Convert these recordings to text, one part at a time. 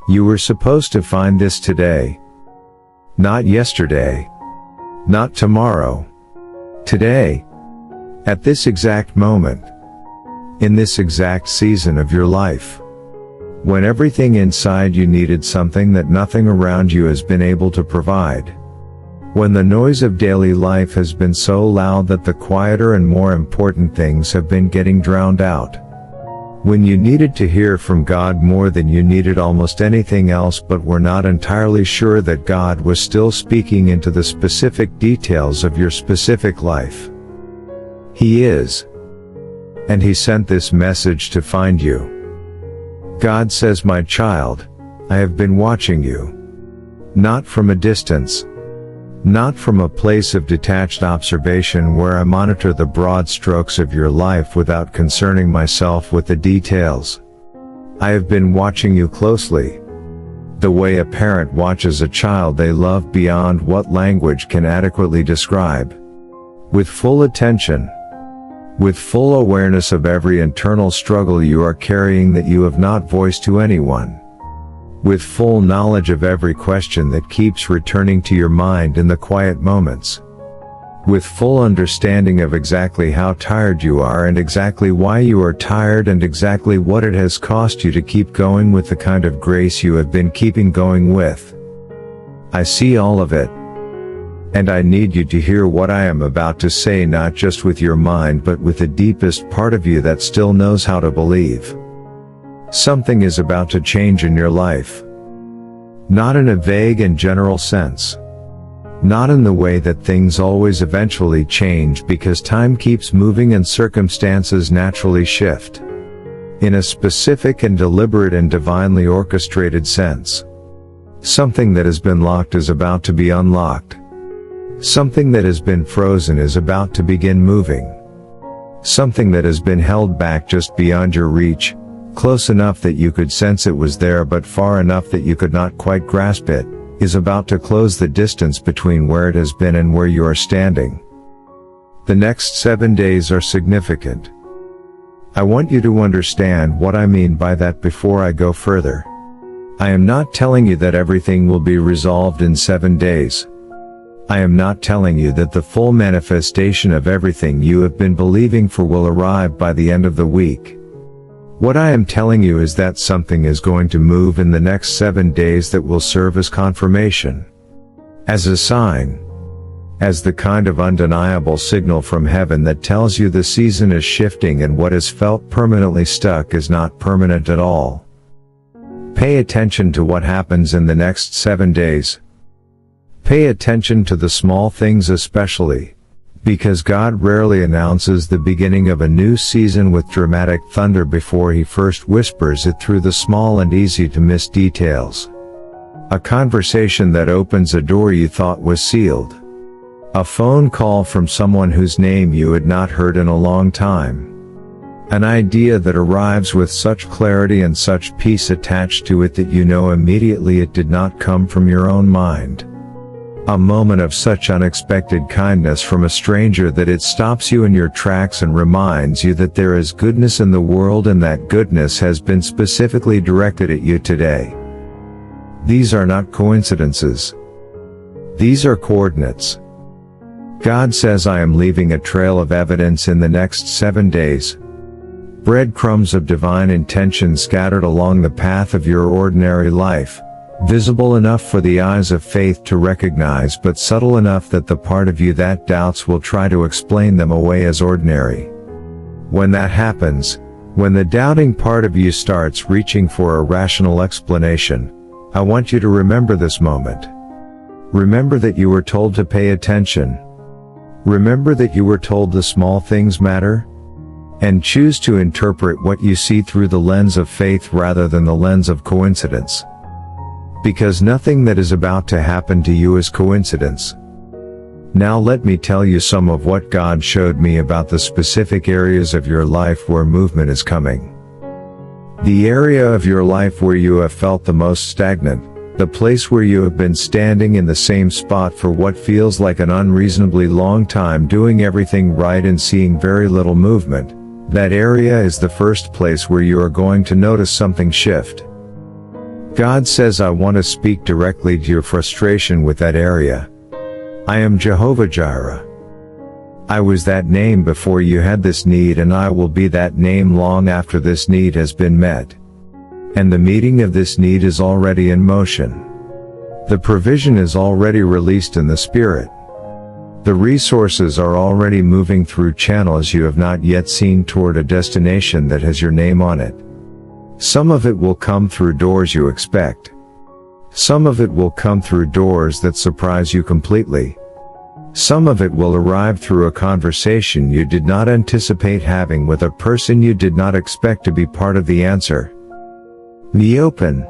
You were supposed to find this today. Not yesterday. Not tomorrow. Today. At this exact moment. In this exact season of your life. When everything inside you needed something that nothing around you has been able to provide. When the noise of daily life has been so loud that the quieter and more important things have been getting drowned out. When you needed to hear from God more than you needed almost anything else, but were not entirely sure that God was still speaking into the specific details of your specific life. He is. And He sent this message to find you. God says, "My child, I have been watching you. Not from a distance. Not from a place of detached observation where I monitor the broad strokes of your life without concerning myself with the details. I have been watching you closely. The way a parent watches a child they love beyond what language can adequately describe. With full attention. With full awareness of every internal struggle you are carrying that you have not voiced to anyone. With full knowledge of every question that keeps returning to your mind in the quiet moments. With full understanding of exactly how tired you are and exactly why you are tired and exactly what it has cost you to keep going with the kind of grace you have been keeping going with. I see all of it. And I need you to hear what I am about to say, not just with your mind but with the deepest part of you that still knows how to believe. Something is about to change in your life. Not in a vague and general sense. Not in the way that things always eventually change because time keeps moving and circumstances naturally shift. In a specific and deliberate and divinely orchestrated sense. Something that has been locked is about to be unlocked. Something that has been frozen is about to begin moving. Something that has been held back just beyond your reach, close enough that you could sense it was there but far enough that you could not quite grasp it, is about to close the distance between where it has been and where you are standing. The next 7 days are significant. I want you to understand what I mean by that before I go further. I am not telling you that everything will be resolved in 7 days. I am not telling you that the full manifestation of everything you have been believing for will arrive by the end of the week. What I am telling you is that something is going to move in the next 7 days that will serve as confirmation. As a sign. As the kind of undeniable signal from heaven that tells you the season is shifting and what is felt permanently stuck is not permanent at all. Pay attention to what happens in the next 7 days. Pay attention to the small things especially. Because God rarely announces the beginning of a new season with dramatic thunder before He first whispers it through the small and easy to miss details. A conversation that opens a door you thought was sealed. A phone call from someone whose name you had not heard in a long time. An idea that arrives with such clarity and such peace attached to it that you know immediately it did not come from your own mind. A moment of such unexpected kindness from a stranger that it stops you in your tracks and reminds you that there is goodness in the world and that goodness has been specifically directed at you today. These are not coincidences. These are coordinates. God says, I am leaving a trail of evidence in the next 7 days. Breadcrumbs of divine intention scattered along the path of your ordinary life. Visible enough for the eyes of faith to recognize but subtle enough that the part of you that doubts will try to explain them away as ordinary. When that happens, when the doubting part of you starts reaching for a rational explanation, I want you to remember this moment. Remember that you were told to pay attention. Remember that you were told the small things matter. And choose to interpret what you see through the lens of faith rather than the lens of coincidence. Because nothing that is about to happen to you is coincidence. Now let me tell you some of what God showed me about the specific areas of your life where movement is coming. The area of your life where you have felt the most stagnant, the place where you have been standing in the same spot for what feels like an unreasonably long time doing everything right and seeing very little movement, that area is the first place where you are going to notice something shift. God says, I want to speak directly to your frustration with that area. I am Jehovah Jireh. I was that name before you had this need, and I will be that name long after this need has been met. And the meeting of this need is already in motion. The provision is already released in the Spirit. The resources are already moving through channels you have not yet seen toward a destination that has your name on it. Some of it will come through doors you expect. Some of it will come through doors that surprise you completely. Some of it will arrive through a conversation you did not anticipate having with a person you did not expect to be part of the answer. Be open.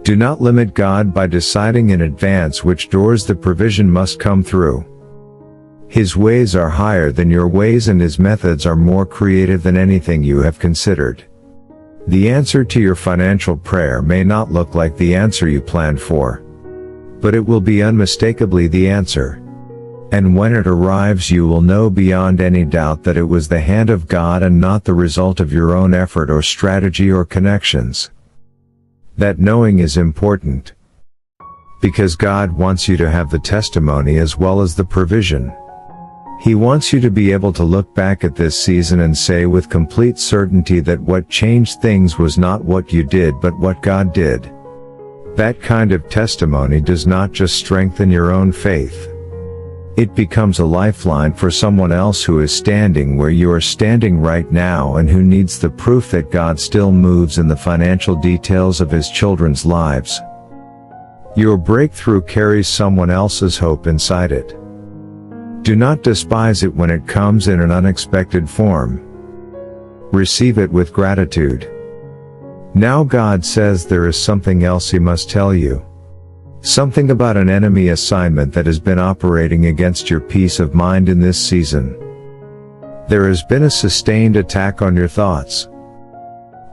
Do not limit God by deciding in advance which doors the provision must come through. His ways are higher than your ways, and His methods are more creative than anything you have considered. The answer to your financial prayer may not look like the answer you planned for, but it will be unmistakably the answer. And when it arrives, you will know beyond any doubt that it was the hand of God and not the result of your own effort or strategy or connections. That knowing is important, because God wants you to have the testimony as well as the provision. He wants you to be able to look back at this season and say with complete certainty that what changed things was not what you did but what God did. That kind of testimony does not just strengthen your own faith. It becomes a lifeline for someone else who is standing where you are standing right now and who needs the proof that God still moves in the financial details of His children's lives. Your breakthrough carries someone else's hope inside it. Do not despise it when it comes in an unexpected form. Receive it with gratitude. Now God says there is something else He must tell you. Something about an enemy assignment that has been operating against your peace of mind in this season. There has been a sustained attack on your thoughts.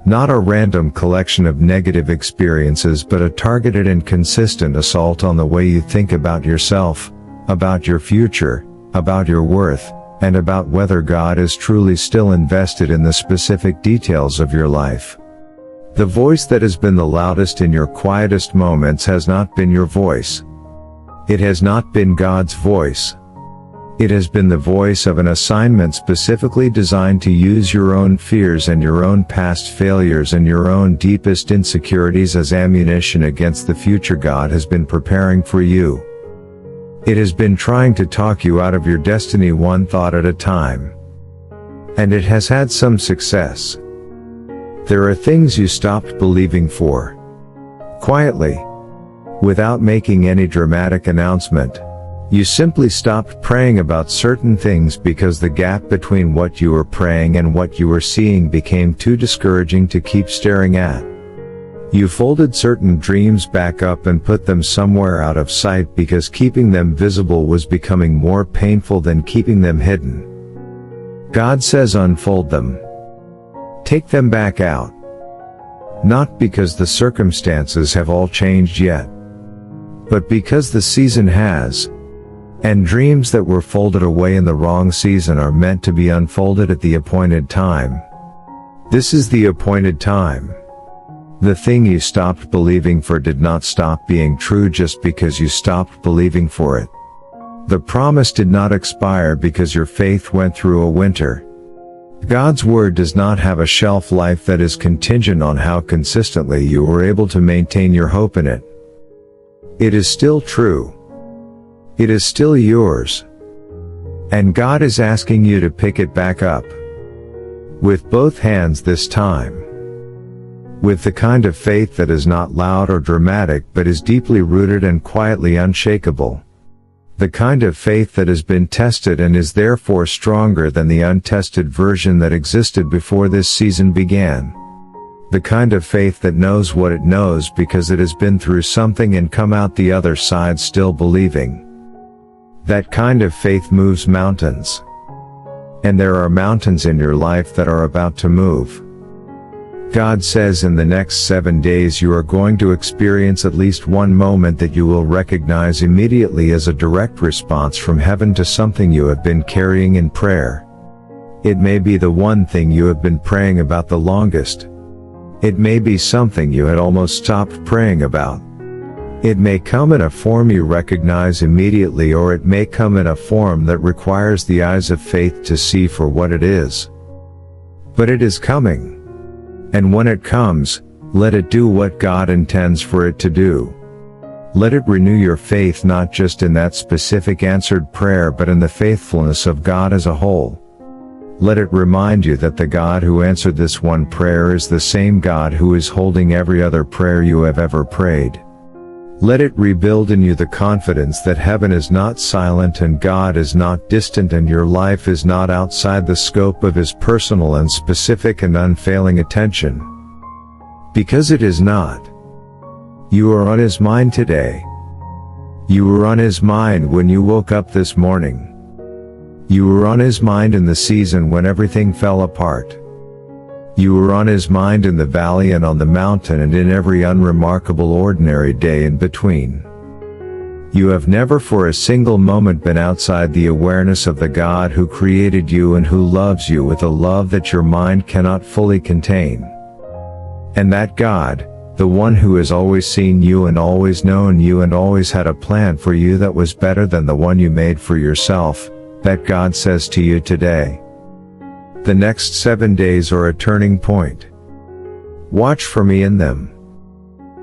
Not a random collection of negative experiences, but a targeted and consistent assault on the way you think about yourself, about your future, about your worth, and about whether God is truly still invested in the specific details of your life. The voice that has been the loudest in your quietest moments has not been your voice. It has not been God's voice. It has been the voice of an assignment specifically designed to use your own fears and your own past failures and your own deepest insecurities as ammunition against the future God has been preparing for you. It has been trying to talk you out of your destiny one thought at a time. And it has had some success. There are things you stopped believing for. Quietly. Without making any dramatic announcement. You simply stopped praying about certain things because the gap between what you were praying and what you were seeing became too discouraging to keep staring at. You folded certain dreams back up and put them somewhere out of sight because keeping them visible was becoming more painful than keeping them hidden. God says unfold them. Take them back out. Not because the circumstances have all changed yet, but because the season has. And dreams that were folded away in the wrong season are meant to be unfolded at the appointed time. This is the appointed time. The thing you stopped believing for did not stop being true just because you stopped believing for it. The promise did not expire because your faith went through a winter. God's word does not have a shelf life that is contingent on how consistently you were able to maintain your hope in it. It is still true. It is still yours. And God is asking you to pick it back up. With both hands this time. With the kind of faith that is not loud or dramatic but is deeply rooted and quietly unshakable. The kind of faith that has been tested and is therefore stronger than the untested version that existed before this season began. The kind of faith that knows what it knows because it has been through something and come out the other side still believing. That kind of faith moves mountains. And there are mountains in your life that are about to move. God says in the next 7 days you are going to experience at least one moment that you will recognize immediately as a direct response from heaven to something you have been carrying in prayer. It may be the one thing you have been praying about the longest. It may be something you had almost stopped praying about. It may come in a form you recognize immediately, or it may come in a form that requires the eyes of faith to see for what it is. But it is coming. And when it comes, let it do what God intends for it to do. Let it renew your faith, not just in that specific answered prayer, but in the faithfulness of God as a whole. Let it remind you that the God who answered this one prayer is the same God who is holding every other prayer you have ever prayed. Let it rebuild in you the confidence that heaven is not silent and God is not distant and your life is not outside the scope of His personal and specific and unfailing attention. Because it is not. You are on His mind today. You were on His mind when you woke up this morning. You were on His mind in the season when everything fell apart. You were on His mind in the valley and on the mountain and in every unremarkable ordinary day in between. You have never for a single moment been outside the awareness of the God who created you and who loves you with a love that your mind cannot fully contain. And that God, the one who has always seen you and always known you and always had a plan for you that was better than the one you made for yourself, that God says to you today, the next 7 days are a turning point. Watch for me in them.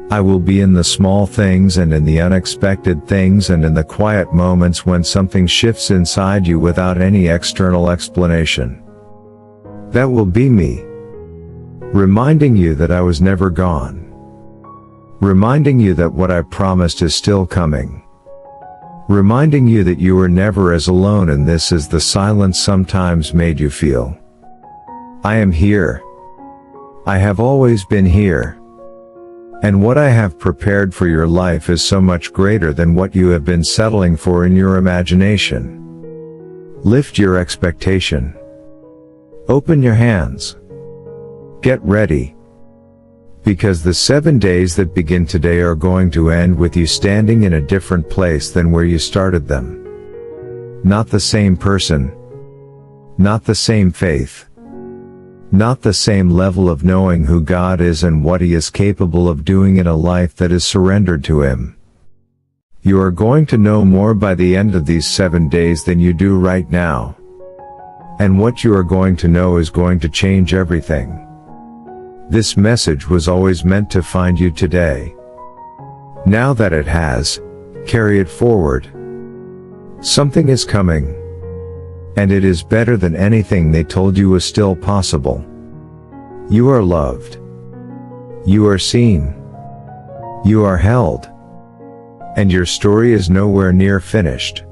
I will be in the small things and in the unexpected things and in the quiet moments when something shifts inside you without any external explanation. That will be me. Reminding you that I was never gone. Reminding you that what I promised is still coming. Reminding you that you are never as alone in this as the silence sometimes made you feel. I am here. I have always been here. And what I have prepared for your life is so much greater than what you have been settling for in your imagination. Lift your expectation. Open your hands. Get ready. Because the 7 days that begin today are going to end with you standing in a different place than where you started them. Not the same person. Not the same faith. Not the same level of knowing who God is and what He is capable of doing in a life that is surrendered to Him. You are going to know more by the end of these 7 days than you do right now. And what you are going to know is going to change everything. This message was always meant to find you today. Now that it has, carry it forward. Something is coming. And it is better than anything they told you was still possible. You are loved. You are seen. You are held. And your story is nowhere near finished.